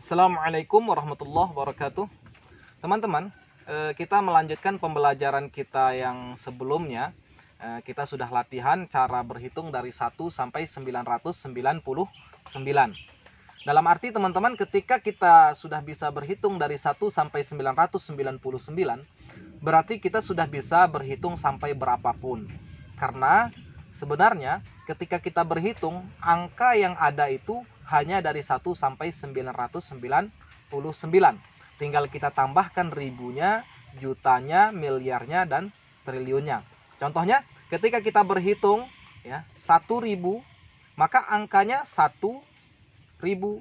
Assalamualaikum warahmatullahi wabarakatuh. Teman-teman, kita melanjutkan pembelajaran kita yang sebelumnya. Kita sudah latihan cara berhitung dari 1 sampai 999. Dalam arti teman-teman, ketika kita sudah bisa berhitung dari 1 sampai 999, berarti kita sudah bisa berhitung sampai berapapun. Karena sebenarnya ketika kita berhitung, angka yang ada itu hanya dari 1 sampai 999. Tinggal kita tambahkan ribunya, jutanya, miliarnya, dan triliunnya. Contohnya, ketika kita berhitung ya 1.000, maka angkanya 1.000, 2.000,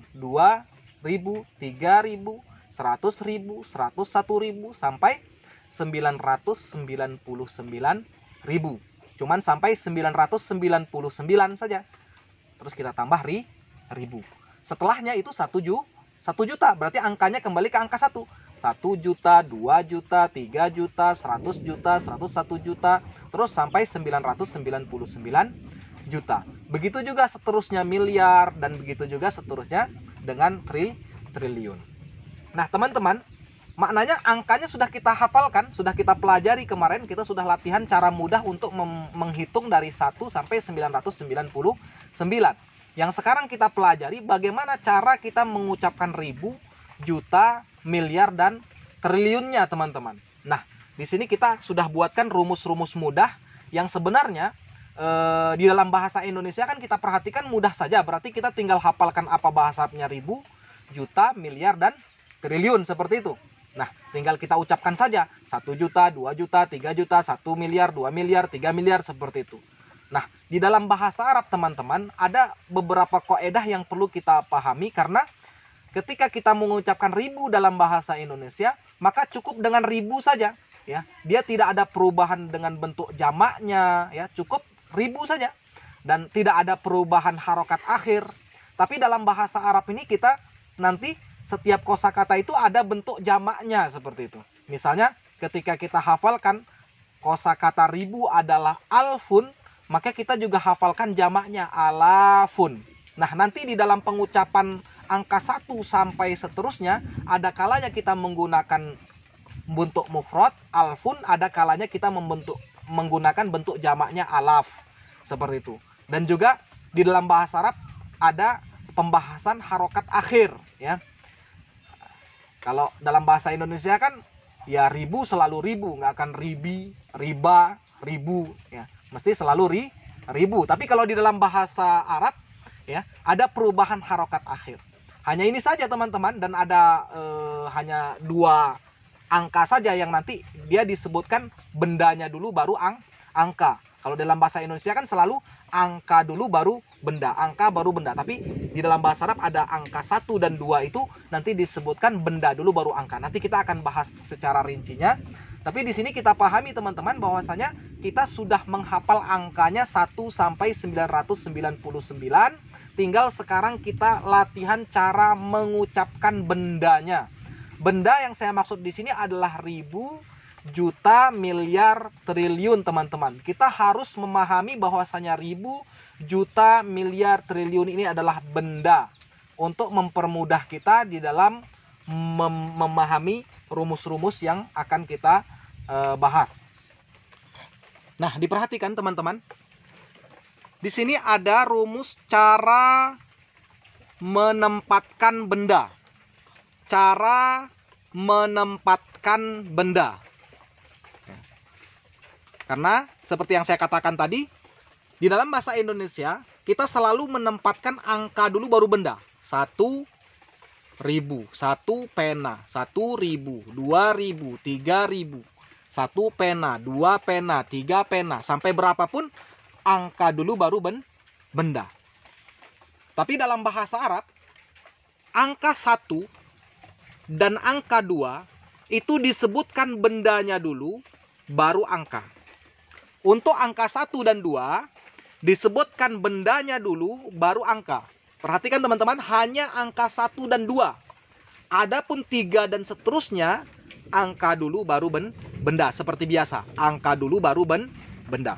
3.000, 100.000, 101.000 sampai 999.000. Cuman sampai 999 saja. Terus kita tambah ribu. Setelahnya itu 1 juta. Berarti angkanya kembali ke angka 1. 1 juta, 2 juta, 3 juta, 100 juta, 101 juta, terus sampai 999 juta. Begitu juga seterusnya miliar, dan begitu juga seterusnya dengan triliun. Nah teman-teman, maknanya angkanya sudah kita hafalkan, sudah kita pelajari kemarin. Kita sudah latihan cara mudah untuk menghitung dari 1 sampai 999. Yang sekarang kita pelajari bagaimana cara kita mengucapkan ribu, juta, miliar, dan triliunnya teman-teman. Nah, di sini kita sudah buatkan rumus-rumus mudah yang sebenarnya di dalam bahasa Indonesia kan kita perhatikan mudah saja. Berarti kita tinggal hafalkan apa bahasanya ribu, juta, miliar, dan triliun seperti itu. Nah, tinggal kita ucapkan saja 1 juta, 2 juta, 3 juta, 1 miliar, 2 miliar, 3 miliar seperti itu. Nah, di dalam bahasa Arab teman-teman ada beberapa kaidah yang perlu kita pahami, karena ketika kita mengucapkan ribu dalam bahasa Indonesia, maka cukup dengan ribu saja ya. Dia tidak ada perubahan dengan bentuk jamaknya ya, cukup ribu saja dan tidak ada perubahan harokat akhir. Tapi dalam bahasa Arab ini kita nanti setiap kosakata itu ada bentuk jamaknya seperti itu. Misalnya ketika kita hafalkan kosakata ribu adalah alfun, maka kita juga hafalkan jamaknya alafun. Nah, nanti di dalam pengucapan angka 1 sampai seterusnya, ada kalanya kita menggunakan bentuk mufrad alfun, ada kalanya kita menggunakan bentuk jamaknya alaf seperti itu. Dan juga di dalam bahasa Arab ada pembahasan harokat akhir ya. Kalau dalam bahasa Indonesia kan ya ribu selalu ribu, nggak akan riba, ribu ya. Mesti selalu ribu. Tapi kalau di dalam bahasa Arab ya ada perubahan harokat akhir. Hanya ini saja teman-teman, dan ada hanya 2 angka saja yang nanti dia disebutkan bendanya dulu baru angka. Kalau dalam bahasa Indonesia kan selalu angka dulu baru benda, angka baru benda. Tapi di dalam bahasa Arab ada angka 1 dan 2 itu nanti disebutkan benda dulu baru angka. Nanti kita akan bahas secara rincinya. Tapi di sini kita pahami teman-teman bahwasanya kita sudah menghafal angkanya 1 sampai 999. Tinggal sekarang kita latihan cara mengucapkan bendanya. Benda yang saya maksud di sini adalah ribu, juta, miliar, triliun teman-teman. Kita harus memahami bahwasanya ribu, juta, miliar, triliun ini adalah benda untuk mempermudah kita di dalam memahami rumus-rumus yang akan kita bahas. Nah, diperhatikan teman-teman. Di sini ada rumus cara menempatkan benda. Cara menempatkan benda. Karena seperti yang saya katakan tadi, di dalam bahasa Indonesia kita selalu menempatkan angka dulu baru benda. 1.000, 1 pena, 1.000, 2.000, 3.000, 1 pena, 2 pena, 3 pena, sampai berapapun angka dulu baru benda. Tapi dalam bahasa Arab, angka 1 dan angka 2 itu disebutkan bendanya dulu baru angka. Untuk angka 1 dan 2 disebutkan bendanya dulu baru angka. Perhatikan teman-teman, hanya angka 1 dan 2. Adapun 3 dan seterusnya, angka dulu baru benda. Seperti biasa, angka dulu baru benda.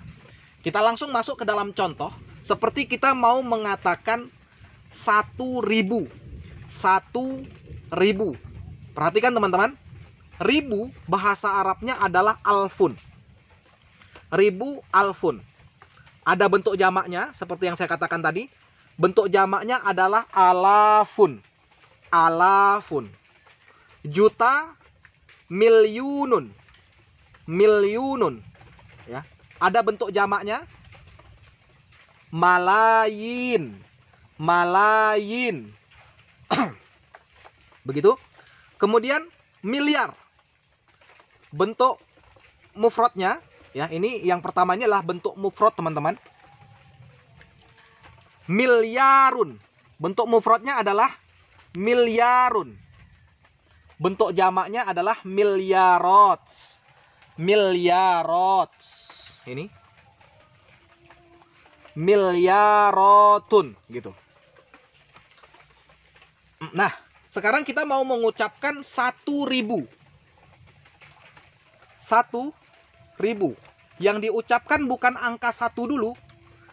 Kita langsung masuk ke dalam contoh. Seperti kita mau mengatakan 1.000. 1 ribu. Perhatikan teman-teman, ribu bahasa Arabnya adalah alfun. Ribu, alfun. Ada bentuk jamaknya seperti yang saya katakan tadi. Bentuk jamaknya adalah alafun. Alafun. Juta, milyunun. Milyunun. Ya. Ada bentuk jamaknya malayin. Malayin. Begitu. Kemudian miliar. Bentuk mufradnya, ya, ini yang pertama ini adalah bentuk mufrad, teman-teman. Milyarun. Bentuk mufradnya adalah milyarun. Bentuk jamaknya adalah milyarots. Milyarots. Ini milyarotun gitu. Nah, sekarang kita mau mengucapkan 1.000. 1.000. Yang diucapkan bukan angka 1 dulu,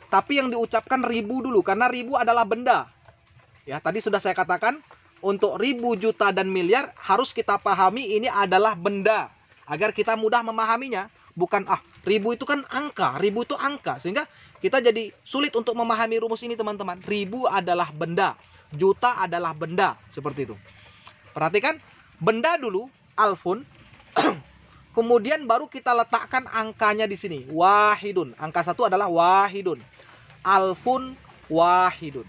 tapi yang diucapkan ribu dulu, karena ribu adalah benda. Ya, tadi sudah saya katakan, untuk ribu, juta, dan miliar harus kita pahami ini adalah benda, agar kita mudah memahaminya. Bukan, ribu itu kan angka, ribu itu angka, sehingga kita jadi sulit untuk memahami rumus ini, teman-teman. Ribu adalah benda, juta adalah benda, seperti itu. Perhatikan, benda dulu, alfun. Kemudian baru kita letakkan angkanya di sini, wahidun. Angka 1 adalah wahidun. Alfun wahidun.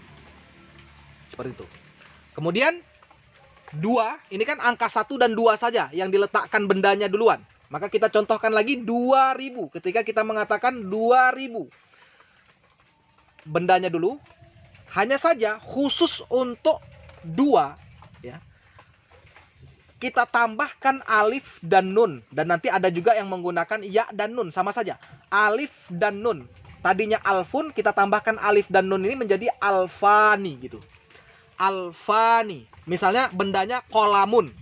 Seperti itu. Kemudian 2, ini kan angka 1 dan 2 saja yang diletakkan bendanya duluan. Maka kita contohkan lagi 2.000. Ketika kita mengatakan 2.000, bendanya dulu. Hanya saja khusus untuk 2, ya, kita tambahkan alif dan nun. Dan nanti ada juga yang menggunakan ya dan nun, sama saja. Alif dan nun. Tadinya alfun, kita tambahkan alif dan nun ini menjadi alfani gitu. Alfani. Misalnya bendanya kolamun.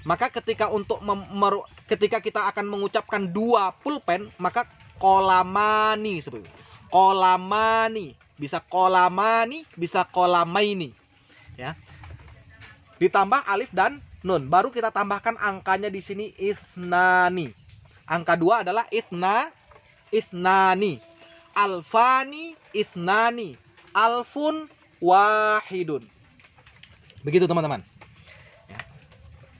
Maka ketika ketika kita akan mengucapkan 2 pulpen, maka kolamani seperti itu. Kolamani. Bisa kolamani, bisa kolamaini. Ya. Ditambah alif dan nun, baru kita tambahkan angkanya di sini isnani. Angka 2 adalah isnani. Alfani isnani. Alfun wahidun. Begitu, teman-teman.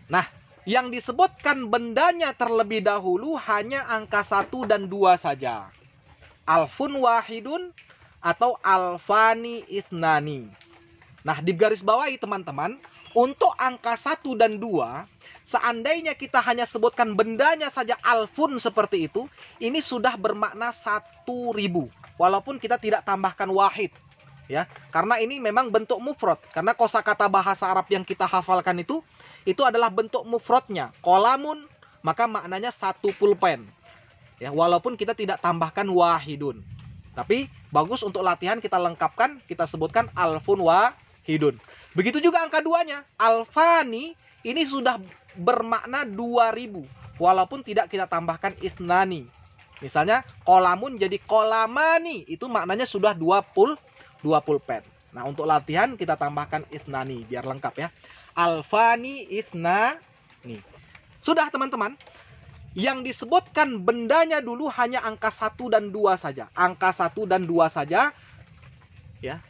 Nah, yang disebutkan bendanya terlebih dahulu hanya angka 1 dan 2 saja. Alfun wahidun atau alfani isnani. Nah, di garis bawahi, teman-teman, untuk angka 1 dan 2, seandainya kita hanya sebutkan bendanya saja alfun seperti itu, ini sudah bermakna 1.000. Walaupun kita tidak tambahkan wahid. Ya, karena ini memang bentuk mufrad. Karena kosakata bahasa Arab yang kita hafalkan itu adalah bentuk mufradnya. Kolamun, maka maknanya 1 pulpen. Ya, walaupun kita tidak tambahkan wahidun. Tapi bagus untuk latihan kita lengkapkan, kita sebutkan alfun wahidun. Begitu juga angka 2-nya, alfani, ini sudah bermakna 2.000, walaupun tidak kita tambahkan isnani. Misalnya kolamun jadi kolamani, itu maknanya sudah 20 pulpen. Nah, untuk latihan kita tambahkan isnani biar lengkap ya. Alfani isnani. Sudah, teman-teman. Yang disebutkan bendanya dulu hanya angka 1 dan 2 saja. Angka 1 dan 2 saja. Ya.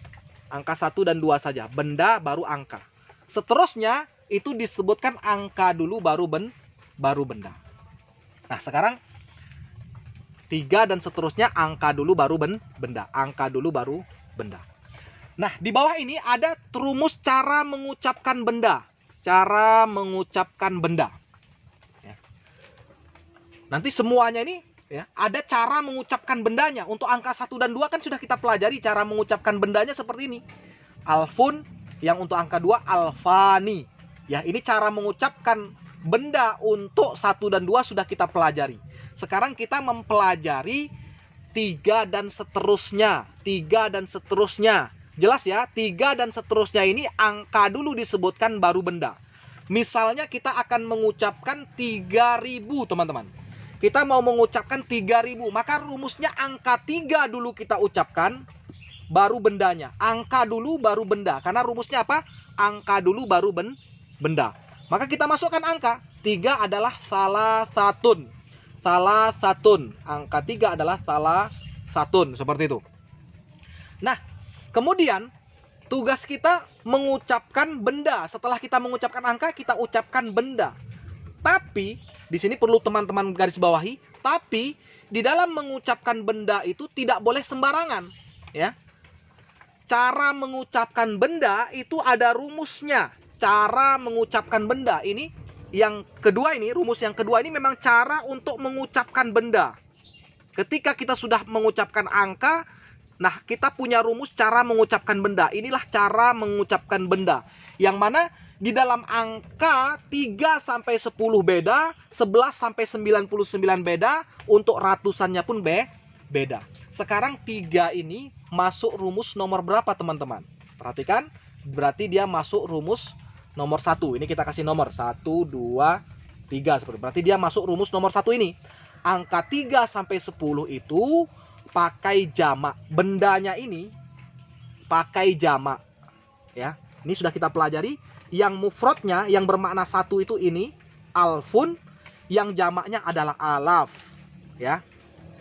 Angka 1 dan 2 saja. Benda baru angka. Seterusnya itu disebutkan angka dulu baru benda. Nah, sekarang 3 dan seterusnya angka dulu baru benda. Angka dulu baru benda. Nah, di bawah ini ada rumus cara mengucapkan benda. Cara mengucapkan benda. Ya. Nanti semuanya ini ya, ada cara mengucapkan bendanya. Untuk angka 1 dan 2 kan sudah kita pelajari cara mengucapkan bendanya seperti ini. Alfun, yang untuk angka 2 alfani. Ya, ini cara mengucapkan benda untuk 1 dan 2 sudah kita pelajari. Sekarang kita mempelajari 3 dan seterusnya. 3 dan seterusnya. Jelas ya, 3 dan seterusnya ini angka dulu disebutkan baru benda. Misalnya kita akan mengucapkan 3.000, teman-teman. Kita mau mengucapkan 3.000, maka rumusnya angka 3 dulu kita ucapkan, baru bendanya. Angka dulu baru benda. Karena rumusnya apa? Angka dulu baru benda. Maka kita masukkan angka. 3 adalah salah satun. Salah satun. Angka 3 adalah salah satun. Seperti itu. Nah, kemudian tugas kita mengucapkan benda. Setelah kita mengucapkan angka, kita ucapkan benda. Tapi, di sini perlu teman-teman garis bawahi. Tapi, di dalam mengucapkan benda itu tidak boleh sembarangan. Ya. Cara mengucapkan benda itu ada rumusnya. Cara mengucapkan benda ini yang kedua ini, rumus yang kedua ini memang cara untuk mengucapkan benda. Ketika kita sudah mengucapkan angka, nah kita punya rumus cara mengucapkan benda. Inilah cara mengucapkan benda. Yang mana di dalam angka 3 sampai 10 beda, 11 sampai 99 beda, untuk ratusannya pun beda. Sekarang 3 ini masuk rumus nomor berapa teman-teman? Perhatikan, berarti dia masuk rumus nomor 1. Ini kita kasih nomor 1, 2, 3 seperti. Berarti dia masuk rumus nomor 1 ini. Angka 3 sampai 10 itu pakai jamak. Bendanya ini pakai jamak. Ya. Ini sudah kita pelajari. Yang mufradnya yang bermakna 1 itu ini alfun, yang jamaknya adalah alaf. Ya.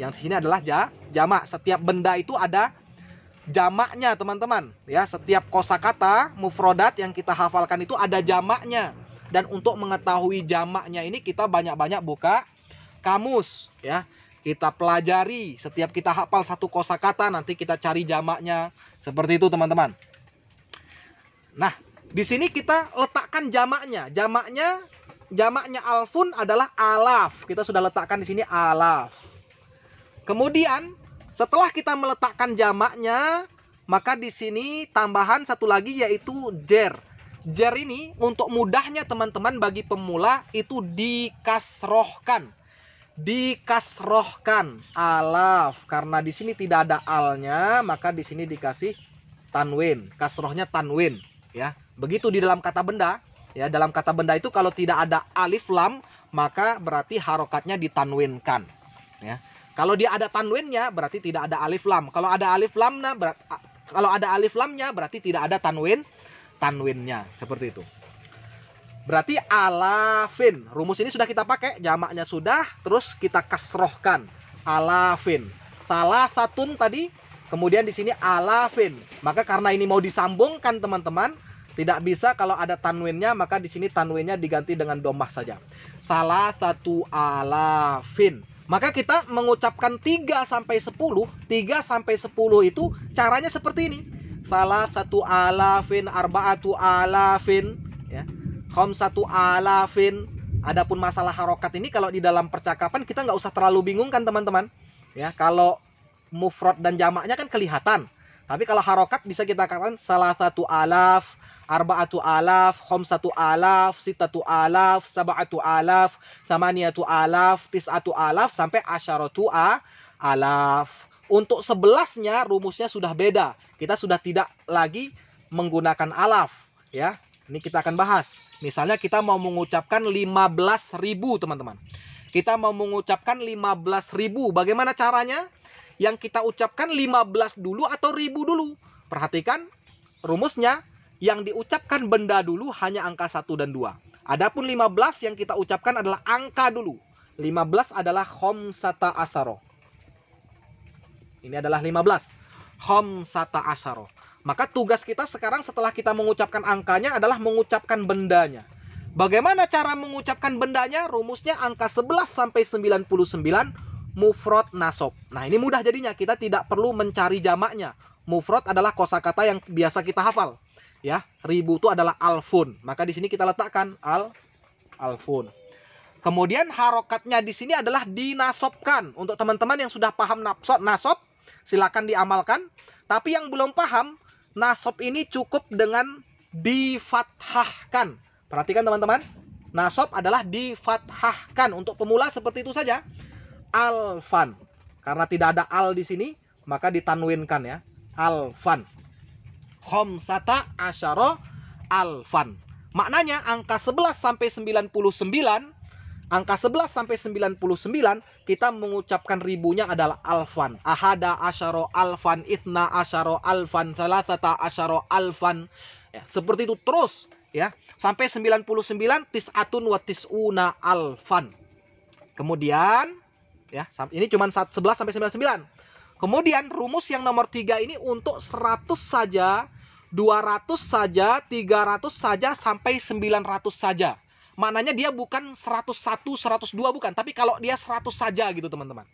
Yang di sini adalah jamak. Setiap benda itu ada jamaknya teman-teman ya. Setiap kosakata mufrodat yang kita hafalkan itu ada jamaknya, dan untuk mengetahui jamaknya ini kita banyak-banyak buka kamus ya. Kita pelajari, setiap kita hafal satu kosakata nanti kita cari jamaknya, seperti itu teman-teman. Nah, di sini kita letakkan jamaknya. Jamaknya alfun adalah alaf. Kita sudah letakkan di sini alaf. Kemudian setelah kita meletakkan jamaknya, maka di sini tambahan satu lagi yaitu jer. Jer ini untuk mudahnya teman-teman bagi pemula itu dikasrohkan. Dikasrohkan alaf, karena di sini tidak ada alnya, maka di sini dikasih tanwin. Kasrohnya tanwin ya. Begitu di dalam kata benda ya. Dalam kata benda itu kalau tidak ada alif lam, maka berarti harokatnya ditanwinkan ya. Kalau dia ada tanwinnya berarti tidak ada alif lam. Kalau ada alif lamnya berarti tidak ada tanwinnya. Seperti itu. Berarti alafin. Rumus ini sudah kita pakai, jamaknya sudah, terus kita kasrohkan. Alafin. Salah satun tadi, kemudian di sini alafin. Maka karena ini mau disambungkan teman-teman, tidak bisa kalau ada tanwinnya, maka di sini tanwinnya diganti dengan domah saja. Salah satu alafin. Maka kita mengucapkan 3 sampai 10. 3 sampai 10 itu caranya seperti ini. Salah satu alafin, arba'atu alafin, ya. Khamsatu alafin. Adapun masalah harokat ini kalau di dalam percakapan kita nggak usah terlalu bingung kan teman-teman. Ya, kalau mufrad dan jamaknya kan kelihatan. Tapi kalau harokat bisa kita katakan salah satu alaf, arba'atu alaf, khamsatu alaf, sittatu alaf, sab'atu alaf, samaniyatu alaf, tis'atu alaf, sampai asyaratu alaf. Untuk 11-nya rumusnya sudah beda. Kita sudah tidak lagi menggunakan alaf ya. Ini kita akan bahas. Misalnya kita mau mengucapkan 15.000 teman-teman. Kita mau mengucapkan 15.000. Bagaimana caranya? Yang kita ucapkan 15 dulu atau 1000 dulu? Perhatikan rumusnya. Yang diucapkan benda dulu hanya angka 1 dan 2. Adapun 15 yang kita ucapkan adalah angka dulu. 15 adalah khamsata asyara. Ini adalah 15. Khamsata asyara. Maka tugas kita sekarang setelah kita mengucapkan angkanya adalah mengucapkan bendanya. Bagaimana cara mengucapkan bendanya? Rumusnya angka 11 sampai 99 mufrad nasab. Nah, ini mudah jadinya. Kita tidak perlu mencari jamaknya. Mufrad adalah kosakata yang biasa kita hafal. Ya, 1000 itu adalah alfun. Maka di sini kita letakkan alfun. Kemudian harokatnya di sini adalah dinasobkan. Untuk teman-teman yang sudah paham nasob, silakan diamalkan. Tapi yang belum paham, nasob ini cukup dengan difathahkan. Perhatikan teman-teman, nasob adalah difathahkan. Untuk pemula seperti itu saja. Alfan. Karena tidak ada al di sini, maka ditanwinkan ya. Alfan. Khamsata asyara alfan. Maknanya angka 11 sampai 99, angka 11 sampai 99 kita mengucapkan ribunya adalah alfan. Ahada asyara alfan, ithna asyara alfan, salasata asyara alfan. Ya, seperti itu terus ya, sampai 99 tis'atun wa tis'una alfan. Kemudian ya, ini cuma 11 sampai 99. Kemudian rumus yang nomor 3 ini untuk 100 saja, 200 saja, 300 saja, sampai 900 saja. Maknanya dia bukan 101, 102 bukan, tapi kalau dia 100 saja gitu teman-teman.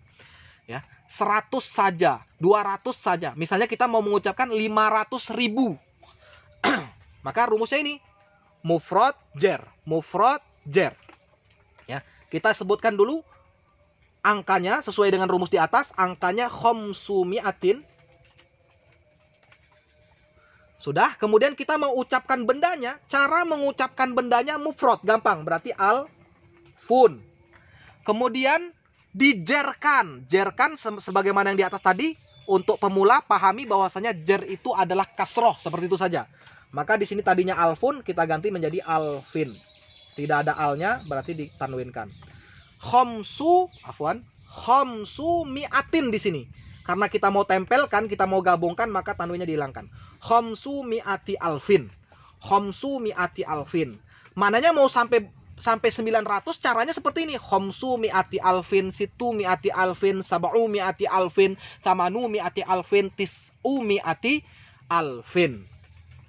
Ya, 100 saja, 200 saja. Misalnya kita mau mengucapkan 500.000. Maka rumusnya ini mufrad jer, mufrad jer. Ya, kita sebutkan dulu angkanya sesuai dengan rumus di atas. Angkanya khomsumiatin. Sudah. Kemudian kita mau ucapkan bendanya. Cara mengucapkan bendanya mufrad, gampang. Berarti alfun. Kemudian dijerkan. Jerkan sebagaimana yang di atas tadi. Untuk pemula pahami bahwasanya jer itu adalah kasroh, seperti itu saja. Maka di sini tadinya alfun kita ganti menjadi alfin. Tidak ada alnya, berarti ditanwinkan. Khomsu mi'atin di sini. Karena kita mau tempelkan, kita mau gabungkan, maka tanwinnya dihilangkan. Khomsu mi'ati alfin. Khomsu mi'ati alfin. Mananya mau sampai 900, caranya seperti ini. Khomsu mi'ati alfin, situ mi'ati alfin, sab'u mi'ati alfin, tamanu mi'ati alfin, tis'u mi'ati alfin.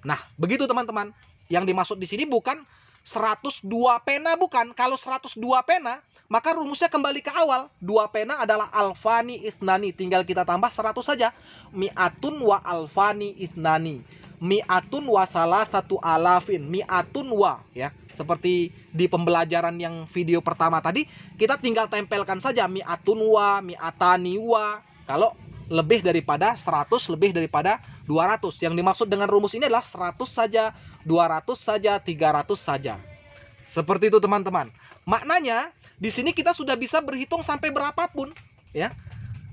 Nah, begitu teman-teman. Yang dimaksud di sini bukan 102 pena, bukan. Kalau 102 pena, maka rumusnya kembali ke awal. 2 pena adalah alfani ithnani. Tinggal kita tambah 100 saja. Mi'atun wa alfani ithnani. Mi'atun wa salah satu alafin. Mi'atun wa, ya. Seperti di pembelajaran yang video pertama tadi, kita tinggal tempelkan saja mi'atun wa, mi'atani wa. Kalau lebih daripada 100, lebih daripada 200. Yang dimaksud dengan rumus ini adalah 100 saja, 200 saja, 300 saja. Seperti itu teman-teman. Maknanya di sini kita sudah bisa berhitung sampai berapapun, ya.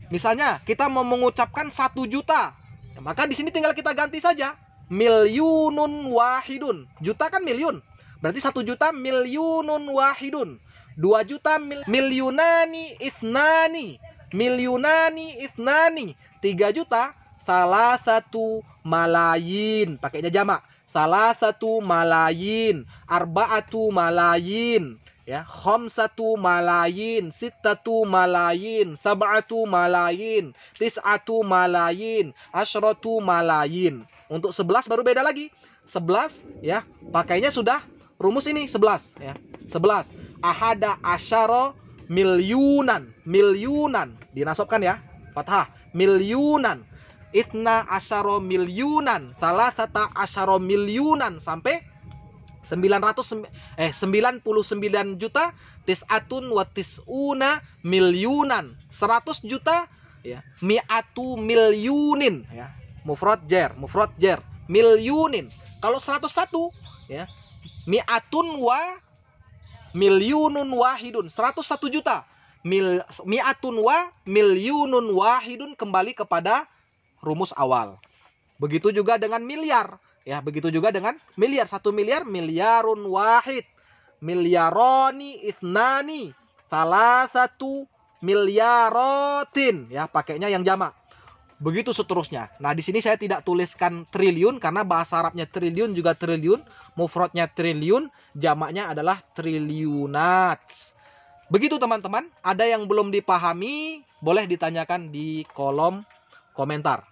Misalnya kita mau mengucapkan 1 juta, ya, maka di sini tinggal kita ganti saja milyunun wahidun. Juta kan miliun, berarti 1 juta milyunun wahidun. 2 juta milyunani ithnani. Milyunani ithnani. 3 juta salah satu malayin, pakainya jamak. Salah satu malayin, arba'atu malayin, ya, khamsatu malayin, sittatu malayin, sab'atu malayin, tis'atu malayin, asyratu malayin. Untuk 11 baru beda lagi. 11, ya, pakainya sudah rumus ini 11, ya. 11 ahada asyara milyunan. Milyunan dinasobkan, ya, fathah. Milyunan. Itna asyara milyunan. Salasata asyara milyunan. Sampai 99 juta tis'atun wa tis'una milyunan. 100 juta, ya, mi'atu milyunin, ya. Mufrad jer, mufrad jer. Milyunin. Kalau 101, ya, mi'atun wa milyunun wahidun. 101 juta. Mi'atun wa milyunun wahidun, kembali kepada rumus awal. Begitu juga dengan miliar, ya, begitu juga dengan miliar. 1 miliar, milyarun wahid. Milyaroni ithnani. Salah satu milyarotin, ya, pakainya yang jamak. Begitu seterusnya. Nah, di sini saya tidak tuliskan triliun karena bahasa Arabnya triliun juga triliun, mufradnya triliun, jamaknya adalah triliunat. Begitu teman-teman. Ada yang belum dipahami, boleh ditanyakan di kolom komentar.